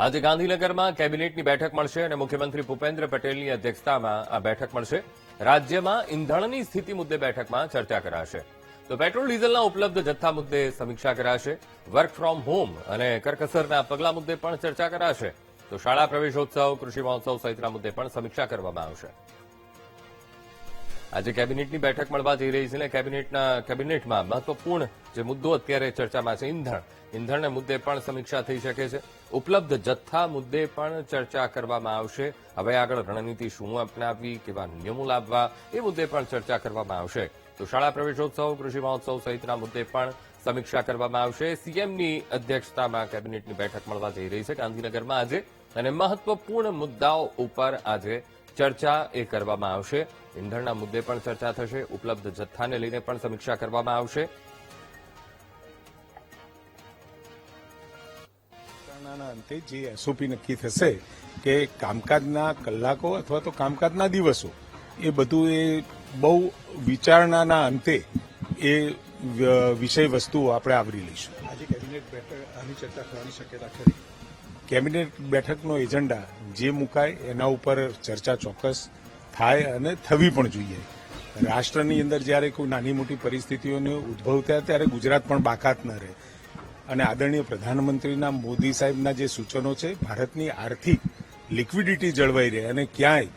આજે ગાંધીનગરમાં કેબિનેટની બેઠક મળશે અને મુખ્યમંત્રી ભૂપેન્દ્ર પટેલની અધ્યક્ષતામાં આ બેઠક મળશે. રાજ્યમાં ઇંધણની સ્થિતિ મુદ્દે બેઠકમાં ચર્ચા કરાશે. તો પેટ્રોલ ડીઝલના ઉપલબ્ધ જથ્થા મુદ્દે સમીક્ષા કરાશે. વર્ક ફ્રોમ હોમ અને કરકસરના પગલા મુદ્દે પણ ચર્ચા કરાશે. તો શાળા પ્રવેશોત્સવ, કૃષિ મહોત્સવ સહિતના મુદ્દે પણ સમીક્ષા કરવામાં આવશે. આજે કેબિનેટની બેઠક મળવા જઈ રહી છે અને કેબિનેટમાં મહત્વપૂર્ણ જે મુદ્દો અત્યારે ચર્ચામાં છે ઇંધણના મુદ્દે પણ સમીક્ષા થઈ શકે છે. ઉપલબ્ધ જથ્થા મુદ્દે પણ ચર્ચા કરવામાં આવશે. હવે આગળ રણનીતિ શું અપનાવવી, કેવા નિયમો લાવવા, એ મુદ્દે પણ ચર્ચા કરવામાં આવશે. તો શાળા પ્રવેશોત્સવ, કૃષિ મહોત્સવ સહિતના મુદ્દે પણ સમીક્ષા કરવામાં આવશે. સીએમની અધ્યક્ષતામાં કેબિનેટની બેઠક મળવા જઈ રહી છે ગાંધીનગરમાં આજે, અને મહત્વપૂર્ણ મુદ્દાઓ ઉપર આજે ચર્ચા એ કરવામાં આવશે. ઇંધણના મુદ્દે પણ ચર્ચા થશે. ઉપલબ્ધ જથ્થાને લઈને પણ સમીક્ષા કરવામાં આવશે. અંતે જે એસઓપી નક્કી થશે કે કામકાજના કલાકો અથવા તો કામકાજના દિવસો, એ બધું એ બહુ વિચારણાના અંતે એ વિષય વસ્તુઓ આપણે આવરી લઈશું. આજે કેબિનેટ બેઠક આની ચર્ચા થવાની શક્યતા ખરી? કેબિનેટ બેઠકનો એજન્ડા જે મુકાય એના ઉપર ચર્ચા ચોક્કસ થાય અને થવી પણ જોઈએ. રાષ્ટ્રની અંદર જ્યારે કોઈ નાની મોટી પરિસ્થિતિઓનો ઉદ્ભવ થાય ત્યારે ગુજરાત પણ બાકાત ન રહે. અને આદરણીય પ્રધાનમંત્રીના મોદી સાહેબના જે સૂચનો છે, ભારતની આર્થિક લિક્વિડિટી જળવાઈ રહે અને ક્યાંય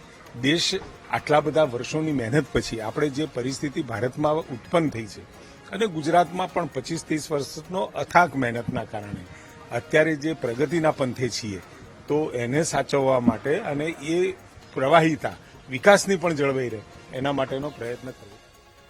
દેશ આટલા બધા વર્ષોની મહેનત પછી આપણે જે પરિસ્થિતિ ભારતમાં ઉત્પન્ન થઈ છે અને ગુજરાતમાં પણ 25-30 વર્ષનો અથાગ મહેનતના કારણે અત્યારે જે પ્રગતિના પંથે છીએ, તો એને સાચવવા માટે અને એ પ્રવાહિતા વિકાસની પણ જળવાઈ રહે એના માટેનો પ્રયત્ન કરવો.